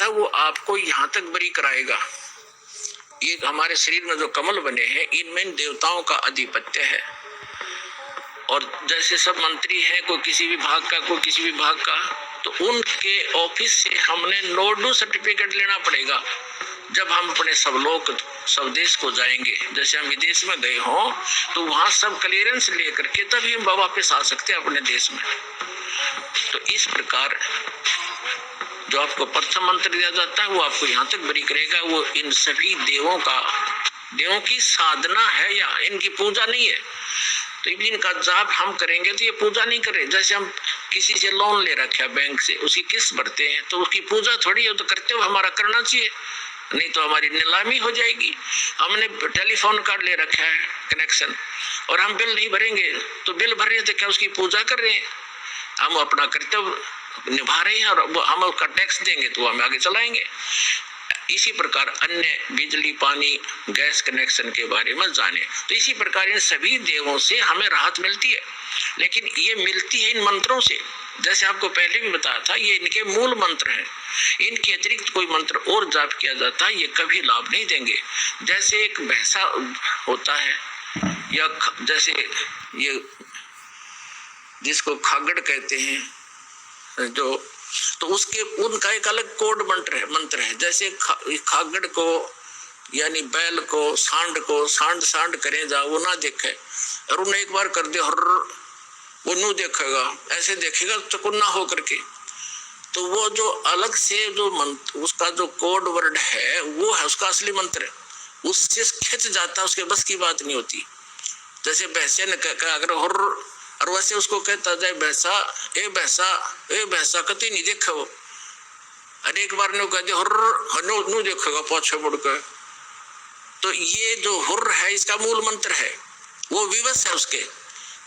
था वो आपको यहाँ तक बरी कराएगा। ये हमारे शरीर में जो कमल बने हैं इनमें इन देवताओं का आधिपत्य है। और जैसे सब मंत्री हैं, कोई किसी विभाग का, कोई किसी विभाग का, तो उनके ऑफिस से हमने नोडू सर्टिफिकेट लेना पड़ेगा जब हम अपने सब लोग सब देश को जाएंगे। जैसे हम विदेश में गए हों तो वहां सब क्लियरेंस लेकर के तभी हम वापस आ सकते हैं अपने देश में। तो इस प्रकार जो आपको प्रथम मंत्र दिया जाता है वो आपको यहाँ तक बरी करेगा। वो इन सभी देवों की साधना है या इनकी पूजा नहीं है। तो इनका जाप हम करेंगे तो ये पूजा नहीं करे। जैसे हम किसी से लोन ले रखा है बैंक से, उसकी किस्त भरते हैं तो उसकी पूजा थोड़ी है, तो करते हुए हमारा करना चाहिए, नहीं तो हमारी नीलामी हो जाएगी। हमने टेलीफोन कार्ड ले रखा है कनेक्शन और हम बिल नहीं भरेंगे तो बिल भर रहे थे क्या उसकी पूजा कर रहे हैं? हम अपना कर्तव्य निभा रहे हैं और हम उसका टैक्स देंगे तो हम आगे चलाएंगे। इसी प्रकार अन्य बिजली पानी गैस कनेक्शन के बारे में जाने। तो इसी प्रकार इन सभी देवों से हमें राहत मिलती है, लेकिन ये मिलती है इन मंत्रों से। जैसे आपको पहले भी बताया था ये इनके मूल मंत्र हैं। इनके अतिरिक्त कोई मंत्र और जाप किया जाता है ये कभी लाभ नहीं देंगे। जैसे एक भैंसा होता है या जैसे ये जिसको खागड़ कहते हैं जो, तो उसके उनका एक अलग कोड मंत्र है। जैसे खागड़ को यानी बैल को सांड करें जा वो ना देखे, और उन्हें एक बार कर दे हर वो नू देखेगा, ऐसे देखेगा चकुन्ना हो करके। तो वो जो अलग से जो मंत्र उसका जो कोड वर्ड है वो है उसका असली मंत्र, उससे खिंच जाता है, उसके बस की बात नहीं होती। जैसे भैंसे ने कहा अगर हर, और वैसे उसको कहता जाए भैंसा ए भैंसा कति नहीं देखा वो, अरे एक बार ने कह दिया हर नू देखेगा पाछे मुड़ कर। तो ये जो हुर है इसका मूल मंत्र है, वो विवश है उसके।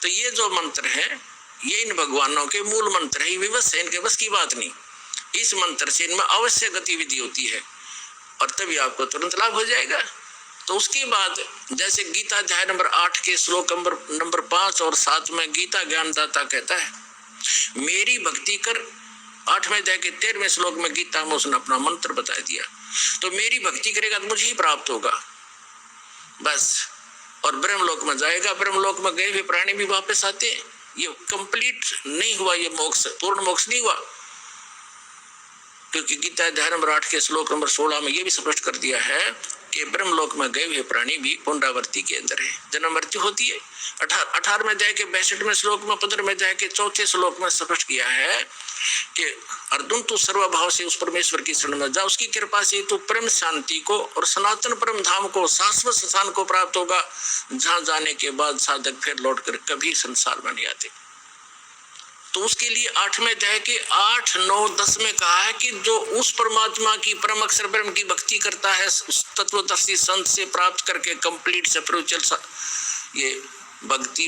तो ये जो मंत्र है ये इन भगवानों के मूल मंत्र है, विवश है, इनके बस की बात नहीं। इस मंत्र से इनमें अवश्य गतिविधि होती है और तभी आपको तुरंत लाभ हो जाएगा। तो उसके बाद जैसे गीता अध्याय नंबर 8 के श्लोक नंबर 5 और 7 में गीता ज्ञानदाता कहता है मेरी भक्ति कर। 8वें अध्याय के 13वें श्लोक में गीता में उसने अपना मंत्र बता दिया। तो मेरी भक्ति करेगा तो मुझे ही प्राप्त होगा बस, और ब्रह्मलोक में जाएगा। ब्रह्मलोक में गए हुए प्राणी भी वापस आते हैं। ये कंप्लीट नहीं हुआ, ये मोक्ष पूर्ण मोक्ष नहीं हुआ, क्योंकि गीता अध्याय नंबर 8 के श्लोक नंबर 16 में ये भी स्पष्ट कर दिया है कि ब्रह्मलोक में गए हुए प्राणी भी पुनरावृत्ति के अंदर है, जन्म मृत्यु होती है। 18वें अध्याय के 62वें श्लोक में 15वें अध्याय के 4थे श्लोक में स्पष्ट किया है कि अर्जुन तू सर्वभाव से उस परमेश्वर की शरण में जा, उसकी कृपा से तू परम शांति को और सनातन परम धाम को शाश्वत स्थान को प्राप्त होगा, जहां जाने के बाद साधक फिर लौटकर कभी संसार में नहीं आते। तो उसके लिए 8वें अध्याय के 8, 9, 10 में कहा है कि जो उस परमात्मा की परम अक्षर ब्रह्म की भक्ति करता है उस तत्वदर्शी संत से प्राप्त करके कंप्लीट स्पिरिचुअल ये भक्ति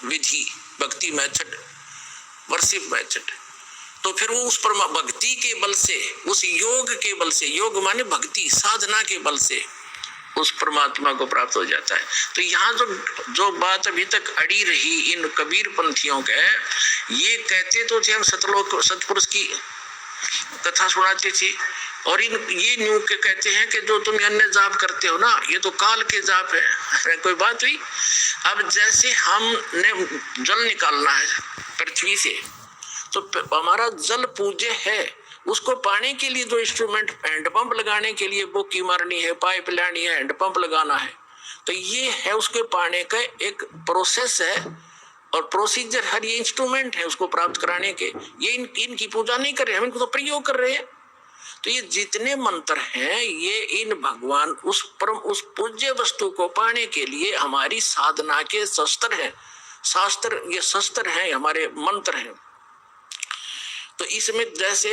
विधि, भक्ति मेथड, वर्शिप मेथड, तो फिर वो उस भक्ति के बल से, उस योग के बल से, योग माने भक्ति साधना के बल से उस परमात्मा को प्राप्त हो जाता है। तो यहाँ जो बात अभी तक अड़ी रही इन कबीर पंथियों के, ये कहते तो थे हम सतलोक सतपुरुष की कथा सुनाते थे, और ये न्यू के कहते हैं कि जो तुम अन्य जाप करते हो ना ये तो काल के जाप है। कोई बात हुई। अब जैसे हमने जल निकालना है पृथ्वी से, तो हमारा जल पूज्य है, उसको पाने के लिए जो इंस्ट्रूमेंट, हैंडपंप लगाने के लिए बोकी मारनी है, पाइप लानी है, हैंडपंप लगाना है, तो ये है उसके पाने का एक प्रोसेस है और प्रोसीजर है। ये इंस्ट्रूमेंट है उसको प्राप्त कराने के। ये इनकी पूजा नहीं कर रहे, हम इनको तो प्रयोग कर रहे हैं। तो ये जितने मंत्र हैं ये इन भगवान उस परम उस पूज्य वस्तु को पाने के लिए हमारी साधना के शस्त्र हैं। शास्त्र ये शस्त्र हैं, हमारे मंत्र हैं। तो इसमें जैसे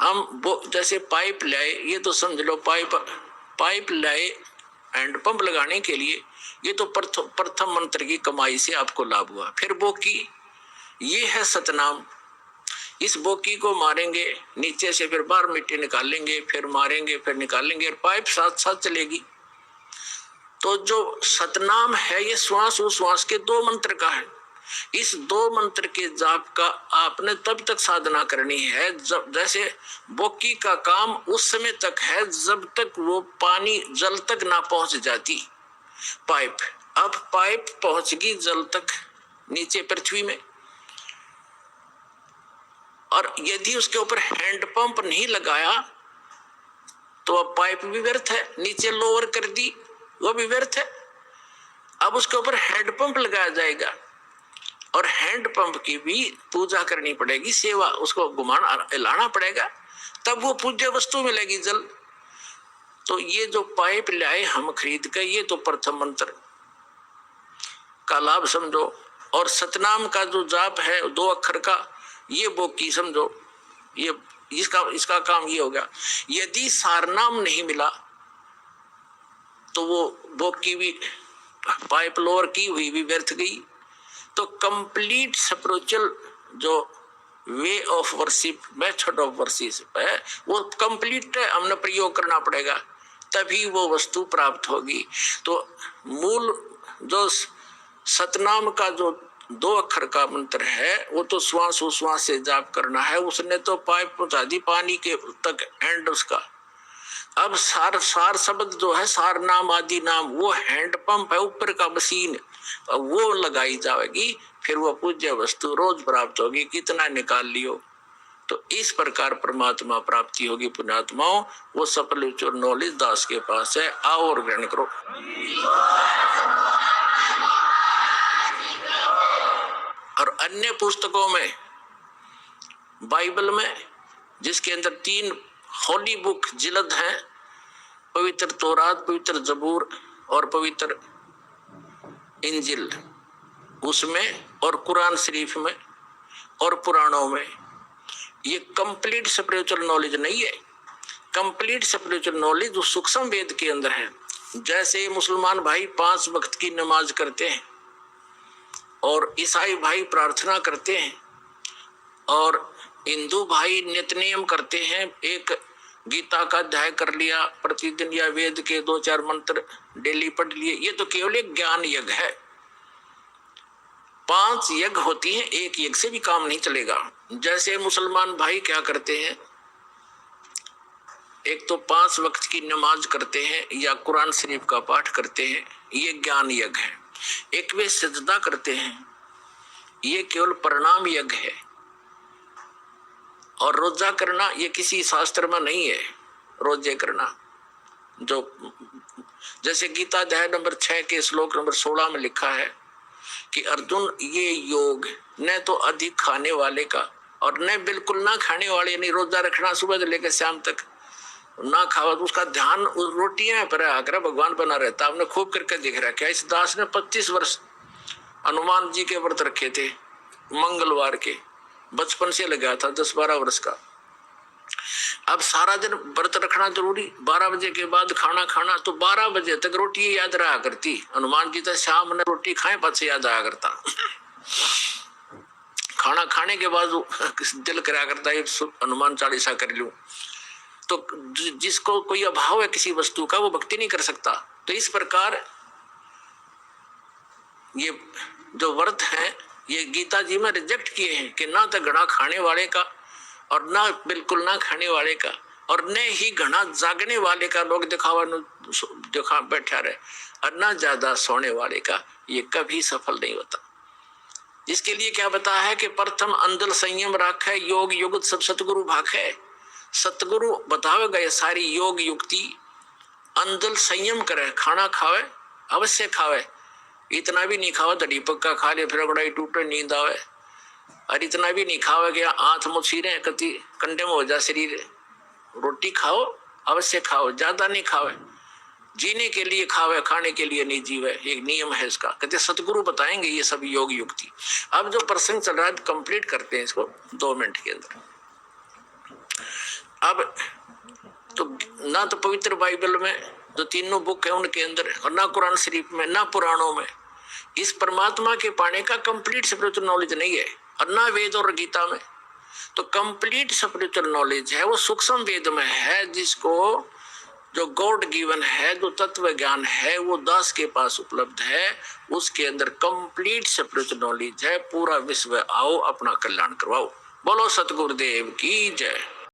हम जैसे पाइप लाए, ये तो समझ लो पाइप लाए हैंडपंप लगाने के लिए, ये तो प्रथम मंत्र की कमाई से आपको लाभ हुआ। फिर बोकी, ये है सतनाम, इस बोकी को मारेंगे नीचे से, फिर बाहर मिट्टी निकालेंगे, फिर मारेंगे, फिर निकालेंगे, और पाइप साथ साथ चलेगी। तो जो सतनाम है ये श्वास उस श्वास के 2 मंत्र का है। इस 2 मंत्र के जाप का आपने तब तक साधना करनी है जब, जैसे बोकी का काम उस समय तक है जब तक वो पानी जल तक ना पहुंच जाती पाइप। अब पाइप पहुंच गई जल तक नीचे पृथ्वी में, और यदि उसके ऊपर हैंडपंप नहीं लगाया तो अब पाइप भी व्यर्थ है, नीचे लोअर कर दी वो भी व्यर्थ है। अब उसके ऊपर हैंडपंप लगाया जाएगा और हैंडपंप की भी पूजा करनी पड़ेगी, सेवा, उसको घुमाना हिलाना पड़ेगा, तब वो पूज्य वस्तु मिलेगी जल। तो ये जो पाइप लाए हम खरीद कर, ये तो प्रथम मंत्र का लाभ समझो। और सतनाम का जो जाप है 2 अक्षर का, ये बोकी समझो, ये इसका काम ये हो गया। यदि सारनाम नहीं मिला तो वो बोकी भी पाइप लोअर की हुई भी व्यर्थ गई। तो कंप्लीट स्पिरिचुअल जो way of worship, method of worship है, वो कंप्लीट हमने प्रयोग करना पड़ेगा, तभी वो वस्तु प्राप्त होगी। तो मूल जो सतनाम का जो 2 अक्षर का मंत्र है वो तो श्वास उश्वास से जाप करना है। उसने तो पाइप पहुंचा दी पानी के तक एंड उसका। अब सार शब्द जो है, सार नाम आदि नाम, वो हैंड पंप है ऊपर का मशीन, वो लगाई जाएगी, फिर वो पूज्य वस्तु रोज प्राप्त होगी, कितना निकाल लियो। तो इस प्रकार परमात्मा प्राप्ति होगी पुण्यात्माओं। वो स्पिरिचुअल नॉलेज दास के पास है, आओ और ग्रहण करो। और अन्य पुस्तकों में, बाइबल में, जिसके अंदर 3 होली बुक जिल्द हैं, पवित्र तौरात, पवित्र जबूर और पवित्र इंजिल, उसमें और कुरान शरीफ में और पुराणों में ये कंप्लीट स्पिरिचुअल नॉलेज नहीं है। कंप्लीट स्पिरिचुअल नॉलेज जो सूक्ष्म वेद के अंदर है। जैसे मुसलमान भाई 5 वक्त की नमाज करते हैं और ईसाई भाई प्रार्थना करते हैं और हिंदू भाई नित्य नियम करते हैं, एक गीता का अध्याय कर लिया प्रतिदिन या वेद के 2-4 मंत्र डेली पढ़ लिए, ये तो केवल एक ज्ञान यज्ञ है। 5 यज्ञ होती हैं, एक यज्ञ से भी काम नहीं चलेगा। जैसे मुसलमान भाई क्या करते हैं, एक तो 5 वक्त की नमाज करते हैं या कुरान शरीफ का पाठ करते हैं, ये ज्ञान यज्ञ है। एक वे सजदा करते हैं, ये केवल प्रणाम यज्ञ है। और रोजा करना ये किसी शास्त्र में नहीं है। रोजे करना जो जैसे गीता अध्याय नंबर 6 के श्लोक नंबर 16 में लिखा है कि अर्जुन, ये योग न तो अधिक खाने वाले का और न बिल्कुल ना खाने वाले, नहीं रोजा रखना सुबह से लेकर शाम तक ना खावा, तो उसका ध्यान उस रोटियां पर आकर भगवान बना रहता। हमने खूब करके देख रहा क्या इस दास ने 25 वर्ष हनुमान जी के व्रत रखे थे, मंगलवार के, बचपन से लगा था 10-12 वर्ष का। अब सारा दिन व्रत रखना जरूरी, 12 बजे के बाद खाना खाना, तो 12 बजे तक रोटी याद रहा करती। हनुमान जी तो शाम ने रोटी खाए पाछे याद आया करता। खाना खाने के बाद दिल करा करता है हनुमान चालीसा कर लूं। तो जिसको कोई अभाव है किसी वस्तु का, वो भक्ति नहीं कर सकता। तो इस प्रकार ये जो व्रत हैं ये गीता जी में रिजेक्ट किए हैं कि ना तो घना खाने वाले का और ना बिल्कुल ना खाने वाले का और न ही घना जागने वाले का, लोग दिखा बैठा रहे, और ना ज्यादा सोने वाले का, ये कभी सफल नहीं होता। इसके लिए क्या बताया है कि प्रथम अंदल संयम राख है, योग युगत सब सतगुरु भाख है। सतगुरु बतावेगा ये सारी योग युक्ति। अंदल संयम करे, खाना खावे अवश्य खावे, इतना भी नहीं खावा दड़ी पक्का खा ले फिर अगड़ाई टूटे नींद आवे, और इतना भी नहीं खावे कि आंख मुछीरे कति कंडे में हो जा शरीर। रोटी खाओ अवश्य खाओ, ज्यादा नहीं खावे, जीने के लिए खावे, खाने के लिए नहीं जीवे, एक नियम है इसका। कहते सतगुरु बताएंगे ये सब योग युक्ति। अब जो प्रसंग चल रहा है कंप्लीट करते हैं इसको 2 मिनट के अंदर। अब तो ना तो पवित्र बाइबल में जो 3 बुक है उनके अंदर, और ना कुरान शरीफ में, ना पुराणों में इस परमात्मा के पाने का कंप्लीट स्पिरिचुअल नॉलेज नहीं है, और ना वेद और गीता में। तो कंप्लीट स्पिरिचुअल नॉलेज है वो सूक्ष्म वेद में है, जिसको जो गॉड गिवन है, जो तत्व ज्ञान है, वो दास के पास उपलब्ध है। उसके अंदर कंप्लीट स्पिरिचुअल नॉलेज है। पूरा विश्व आओ अपना कल्याण करवाओ। बोलो सतगुरुदेव की जय।